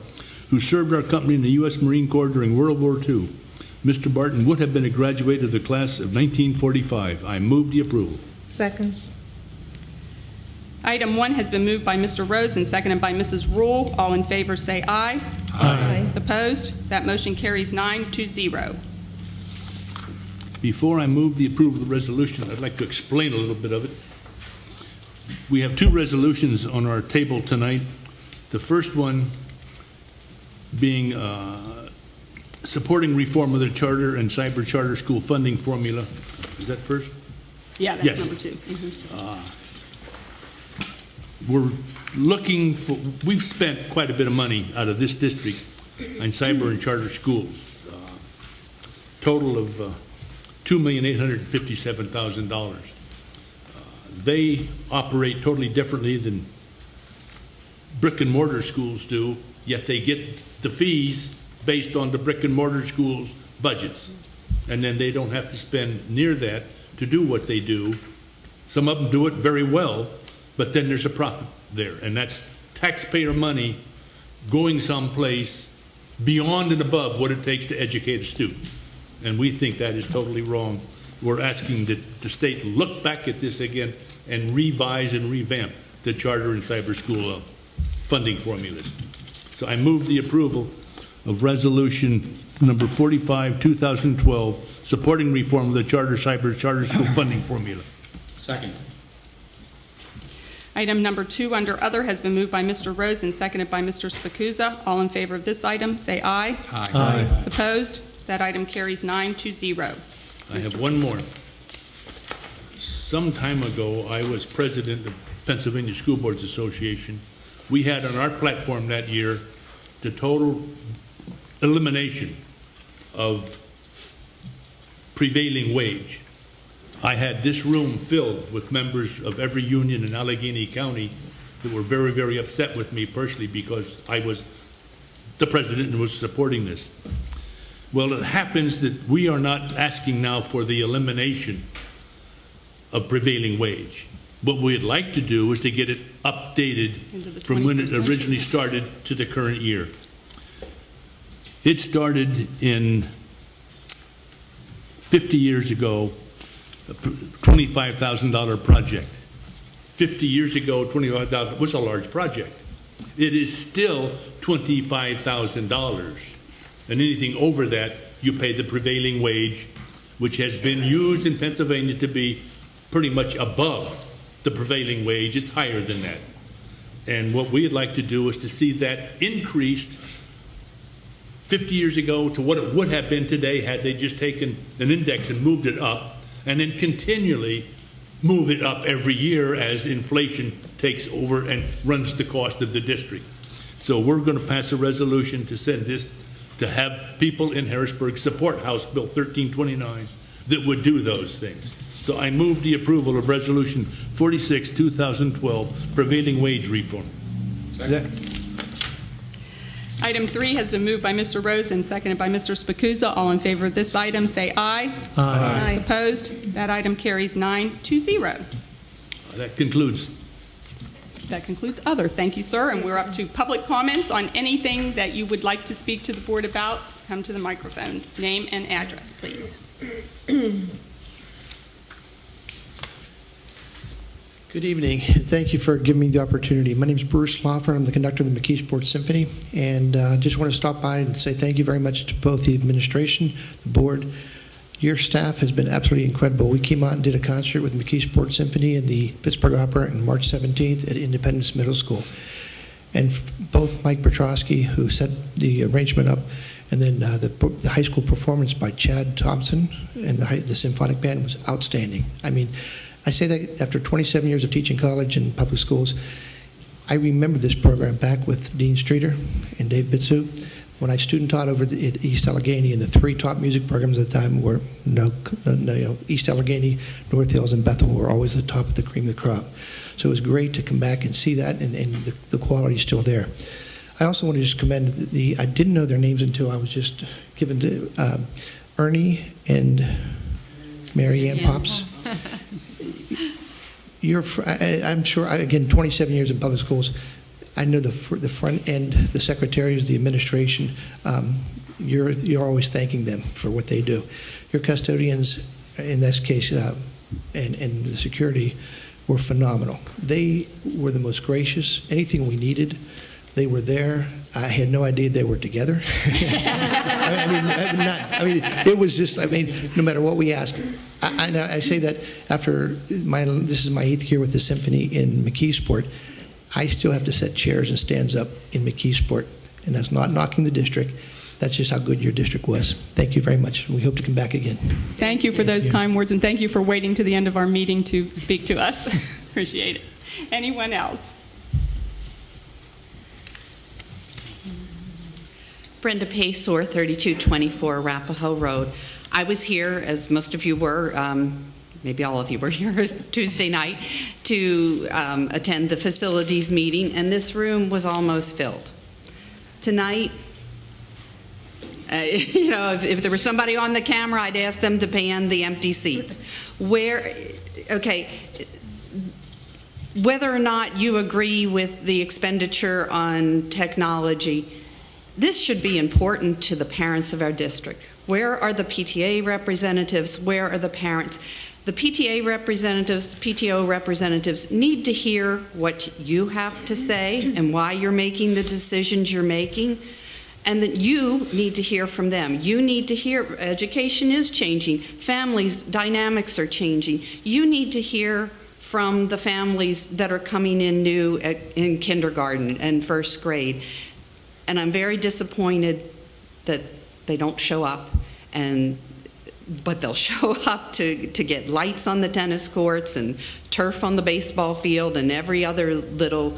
who served our company in the U.S. Marine Corps during World War II. Mr. Barton would have been a graduate of the class of 1945. I move the approval. Second. Item 1 has been moved by Mr. Rose and seconded by Mrs. Rule. All in favor say aye. Aye. Opposed? That motion carries 9-0. Before I move the approval of the resolution, I'd like to explain a little bit of it. We have two resolutions on our table tonight. The first one being supporting reform of the charter and cyber charter school funding formula. Is that first? Yeah, that's Yes. number 2. We're looking for, we've spent quite a bit of money out of this district on cyber and charter schools. Total of $2,857,000. They operate totally differently than brick and mortar schools do, yet they get the fees based on the brick and mortar schools' budgets. And then they don't have to spend near that to do what they do. Some of them do it very well, but then there's a profit there, and that's taxpayer money going someplace beyond and above what it takes to educate a student. And we think that is totally wrong. We're asking that the state look back at this again and revise and revamp the charter and cyber school funding formulas. So I move the approval of resolution number 45, 2012, supporting reform of the charter school funding formula. Second. Item number 2 under other has been moved by Mr. Rose and seconded by Mr. Spacuzza. All in favor of this item say aye. Aye. Aye. Opposed? That item carries 9-0. I have one more. Some time ago, I was president of Pennsylvania School Boards Association. We had on our platform that year the total elimination of prevailing wage. I had this room filled with members of every union in Allegheny County that were very, very upset with me personally because I was the president and was supporting this. Well, it happens that we are not asking now for the elimination of prevailing wage. What we'd like to do is to get it updated from when it originally started to the current year. It started in 50 years ago, a $25,000 project. 50 years ago, $25,000 was a large project. It is still $25,000. And anything over that, you pay the prevailing wage, which has been used in Pennsylvania to be pretty much above the prevailing wage. It's higher than that. And what we'd like to do is to see that increased 50 years ago to what it would have been today had they just taken an index and moved it up, and then continually move it up every year as inflation takes over and runs the cost of the district. So we're going to pass a resolution to send this, to have people in Harrisburg support House Bill 1329 that would do those things. So I move the approval of Resolution 46, 2012, prevailing wage reform. Item 3 has been moved by Mr. Rose and seconded by Mr. Spacuzza. All in favor of this item say aye. Aye. Opposed? That item carries 9-0. That concludes. That concludes other. Thank you, sir. And we're up to public comments on anything that you would like to speak to the board about. Come to the microphone. Name and address, please. Good evening. Thank you for giving me the opportunity. My name is Bruce Lawford. I'm the conductor of the McKee Sports Symphony, and just want to stop by and say thank you very much to both the administration, the board. Your staff has been absolutely incredible. We came out and did a concert with McKee Sports Symphony and the Pittsburgh Opera on March 17th at Independence Middle School. And both Mike Petrosky, who set the arrangement up, and then the high school performance by Chad Thompson and the symphonic band was outstanding. I mean, I say that after 27 years of teaching college and public schools, I remember this program back with Dean Streeter and Dave Bitsu. When I student taught over at East Allegheny, and the 3 top music programs at the time were East Allegheny, North Hills, and Bethel were always the top of the cream of the crop. So it was great to come back and see that, and the quality is still there. I also want to just commend I didn't know their names until I was just given to Ernie and Mary Ann Pops. I'm sure, again, 27 years in public schools, I know the front end, the secretaries, the administration, you're always thanking them for what they do. Your custodians, in this case, and the security, were phenomenal. They were the most gracious. Anything we needed, they were there. I had no idea they were together. It was just, no matter what we asked. I say that after this is my 8th year with the symphony in McKeesport. I still have to set chairs and stands up in McKeesport, and that's not knocking the district. That's just how good your district was. Thank you very much. We hope to come back again. Thank you for those kind words, and thank you for waiting to the end of our meeting to speak to us. Appreciate it. Anyone else? Brenda Paysor, 3224 Arapahoe Road. I was here, as most of you were, maybe all of you were here Tuesday night, to attend the facilities meeting, and this room was almost filled. Tonight, if there was somebody on the camera, I'd ask them to pan the empty seats. Whether or not you agree with the expenditure on technology, this should be important to the parents of our district. Where are the PTA representatives? Where are the parents? The PTA representatives, PTO representatives need to hear what you have to say and why you're making the decisions you're making, and that you need to hear from them. You need to hear education is changing. Families' dynamics are changing. You need to hear from the families that are coming in new in kindergarten and first grade. And I'm very disappointed that they don't show up, but they'll show up to get lights on the tennis courts and turf on the baseball field and every other little.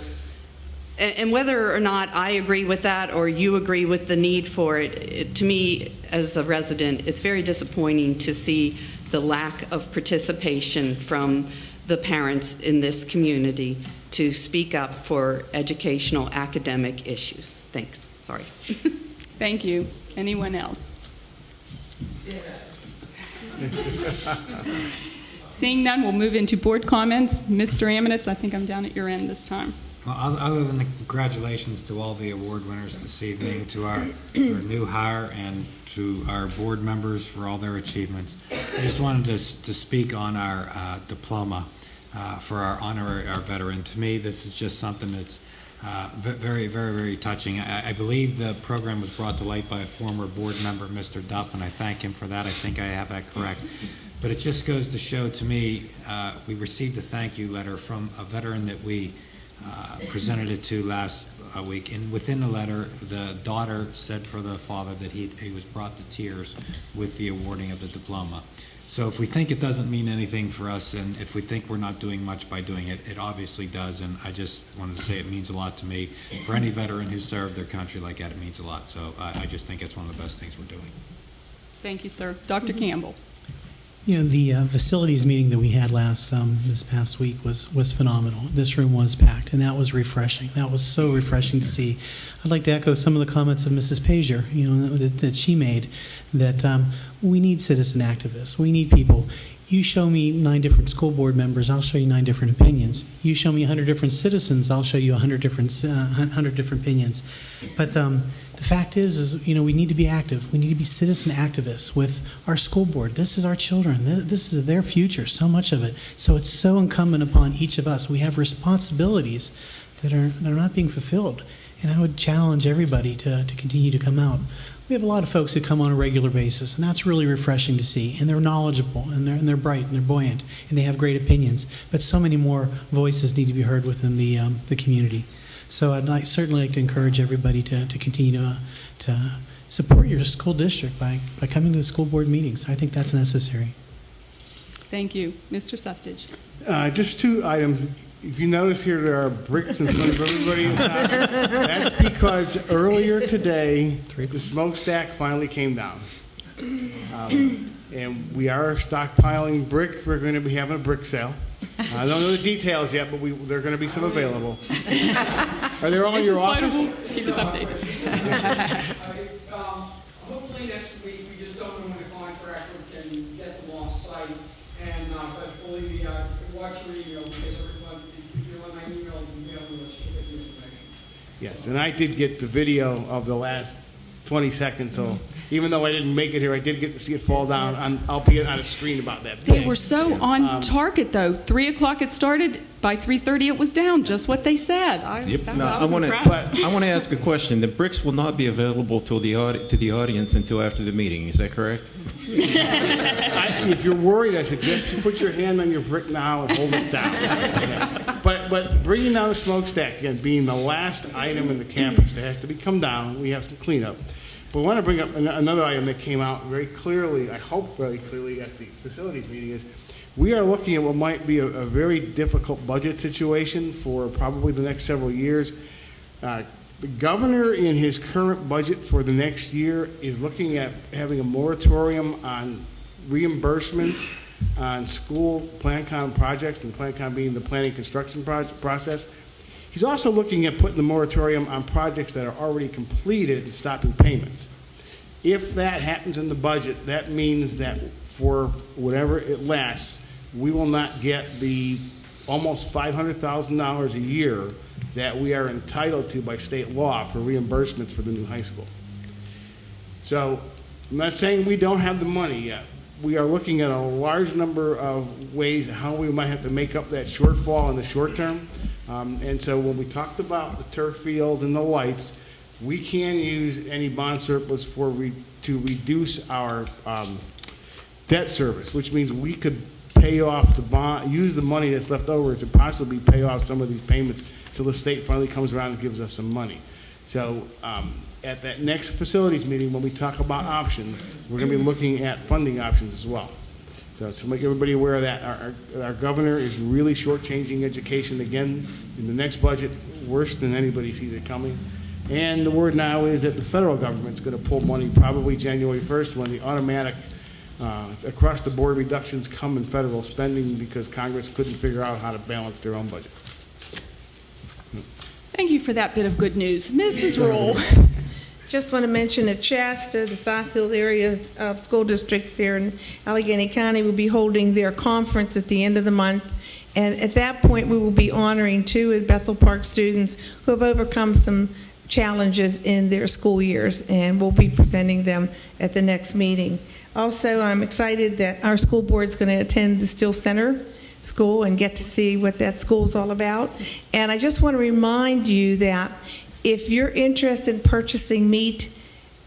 And whether or not I agree with that or you agree with the need for it, to me as a resident, it's very disappointing to see the lack of participation from the parents in this community to speak up for educational academic issues. Thanks. Sorry. Thank you. Anyone else? Seeing none, we'll move into board comments. Mr. Amonitz, I think I'm down at your end this time. Well, other than the congratulations to all the award winners this evening, to our new hire, and to our board members for all their achievements, I just wanted to speak on our diploma for our veteran. To me, this is just something that's very, very, very touching. I believe the program was brought to light by a former board member, Mr. Duff, and I thank him for that. I think I have that correct. But it just goes to show to me, we received a thank you letter from a veteran that we presented it to last week, and within the letter, the daughter said for the father that he was brought to tears with the awarding of the diploma. So if we think it doesn't mean anything for us, and if we think we're not doing much by doing it, it obviously does, and I just wanted to say it means a lot to me. For any veteran who served their country like that, it means a lot. So I just think it's one of the best things we're doing. Thank you, sir. Dr. Campbell. You know, the facilities meeting that we had this past week was phenomenal. This room was packed, and that was refreshing. That was so refreshing to see. I'd like to echo some of the comments of Mrs. Paysor, that she made, that we need citizen activists. We need people. You show me 9 different school board members, I'll show you 9 different opinions. You show me 100 different citizens, I'll show you 100 different opinions. But the fact is we need to be active. We need to be citizen activists with our school board. This is our children. This is their future, so much of it. So it's so incumbent upon each of us. We have responsibilities that are not being fulfilled. And I would challenge everybody to continue to come out. We have a lot of folks who come on a regular basis, and that's really refreshing to see. And they're knowledgeable, and they're bright, and they're buoyant, and they have great opinions. But so many more voices need to be heard within the community. So I'd certainly like to encourage everybody to continue to support your school district by coming to the school board meetings. I think that's necessary. Thank you. Mr. Sustage. Just two items. If you notice here, there are bricks in front of everybody inside. That's because earlier today, the smokestack finally came down. And we are stockpiling bricks. We're going to be having a brick sale. I don't know the details yet, but there are going to be some available. Are they all in your office? Keep us updated. Hopefully next week, we just don't know when the contractor can get them off site. And but believe me, watch your email because if you're on my email, you will get the information. Yes, and I did get the video of the last 20 seconds, so even though I didn't make it here, I did get to see it fall down, albeit on a screen about that big. They were so on target, though. 3 o'clock it started. By 3:30 it was down, just what they said. I was impressed. I want to ask a question. The bricks will not be available to the audience until after the meeting. Is that correct? If you're worried, I suggest you put your hand on your brick now and hold it down. But bringing down the smokestack, again, being the last item in the campus that has to be come down, we have some cleanup. But I want to bring up another item that came out very clearly, I hope very clearly at the facilities meeting, is we are looking at what might be a very difficult budget situation for probably the next several years. The governor, in his current budget for the next year, is looking at having a moratorium on reimbursements on school PlanCon projects, and PlanCon being the planning construction process. He's also looking at putting the moratorium on projects that are already completed and stopping payments. If that happens in the budget, that means that for whatever it lasts, we will not get the almost $500,000 a year that we are entitled to by state law for reimbursements for the new high school. So I'm not saying we don't have the money yet. We are looking at a large number of ways how we might have to make up that shortfall in the short term. And so when we talked about the turf field and the lights, we can use any bond surplus to reduce our debt service, which means we could pay off the bond, use the money that's left over to possibly pay off some of these payments till the state finally comes around and gives us some money. So at that next facilities meeting, when we talk about options, we're going to be looking at funding options as well. So to make everybody aware of that, our governor is really shortchanging education again in the next budget, worse than anybody sees it coming. And the word now is that the federal government's going to pull money probably January 1st when the automatic across-the-board reductions come in federal spending because Congress couldn't figure out how to balance their own budget. Thank you for that bit of good news. Mrs. Roll. Just want to mention that Shasta, the Southfield area of school districts here in Allegheny County, will be holding their conference at the end of the month. And at that point, we will be honoring 2 Bethel Park students who have overcome some challenges in their school years, and we'll be presenting them at the next meeting. Also, I'm excited that our school board is going to attend the Steele Center School and get to see what that school is all about. And I just want to remind you that if you're interested in purchasing meat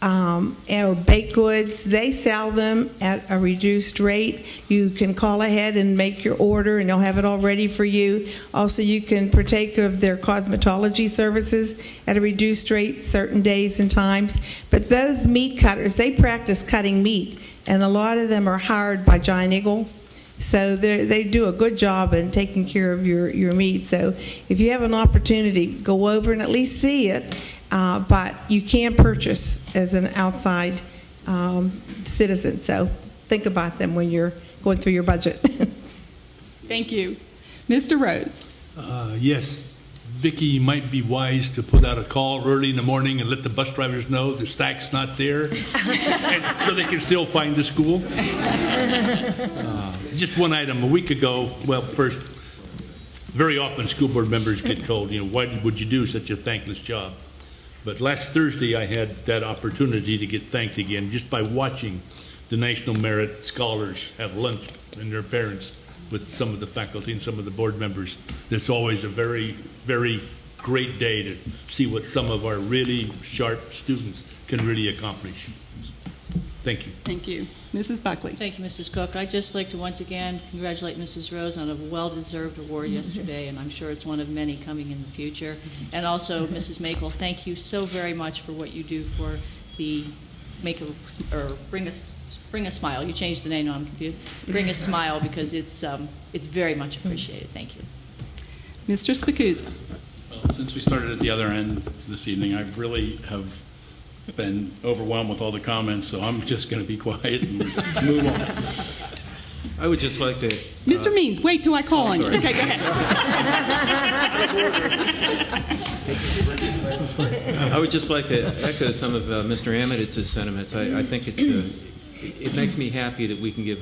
or baked goods, they sell them at a reduced rate. You can call ahead and make your order, and they'll have it all ready for you. Also, you can partake of their cosmetology services at a reduced rate certain days and times. But those meat cutters, they practice cutting meat, and a lot of them are hired by Giant Eagle. So they do a good job in taking care of your meat. So if you have an opportunity, go over and at least see it. But you can purchase as an outside citizen. So think about them when you're going through your budget. Thank you. Mr. Rose. Yes, Vicki might be wise to put out a call early in the morning and let the bus drivers know the stack's not there, and so they can still find the school. Just one item. A week ago, well, first, very often school board members get told, why would you do such a thankless job? But last Thursday, I had that opportunity to get thanked again just by watching the National Merit Scholars have lunch and their parents with some of the faculty and some of the board members. It's always a very, very great day to see what some of our really sharp students can really accomplish. Thank you. Thank you. Mrs. Buckley. Thank you, Mrs. Cook. I'd just like to once again congratulate Mrs. Rose on a well-deserved award yesterday, and I'm sure it's one of many coming in the future. And also, Mrs. Makel, thank you so very much for what you do for the bring a smile. You changed the name, now I'm confused. Bring a smile, because it's very much appreciated. Thank you. Mr. Spicuzza. Well, since we started at the other end this evening, I really have been overwhelmed with all the comments, so I'm just going to be quiet and move on. I would just like to... Mr. Means, wait till I call on you. sorry. Okay, go ahead. I would just like to echo some of Mr. Amiditz's sentiments. I think it makes me happy that we can give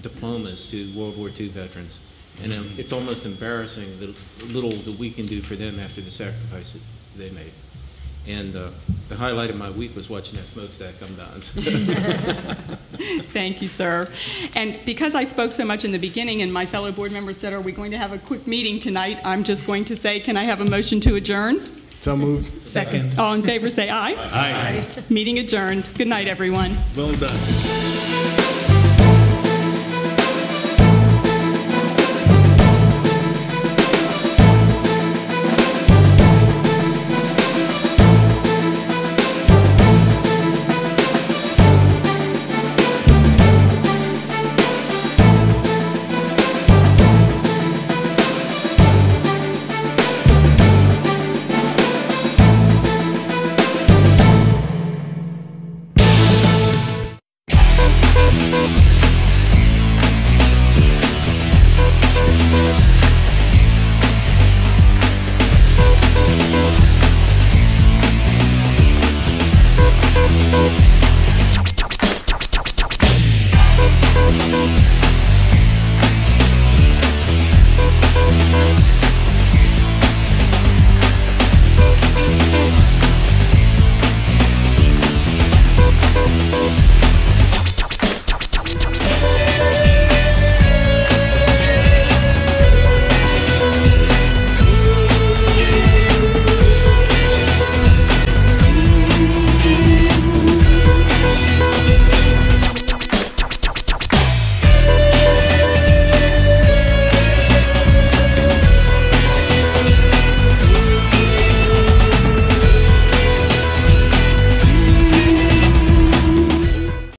diplomas to World War II veterans. And it's almost embarrassing the little that we can do for them after the sacrifices they made. And the highlight of my week was watching that smokestack come down. Thank you, sir. And because I spoke so much in the beginning and my fellow board members said, are we going to have a quick meeting tonight, I'm just going to say, can I have a motion to adjourn? So moved. Second. All in favor say aye. Aye. Meeting adjourned. Good night, everyone. Well done.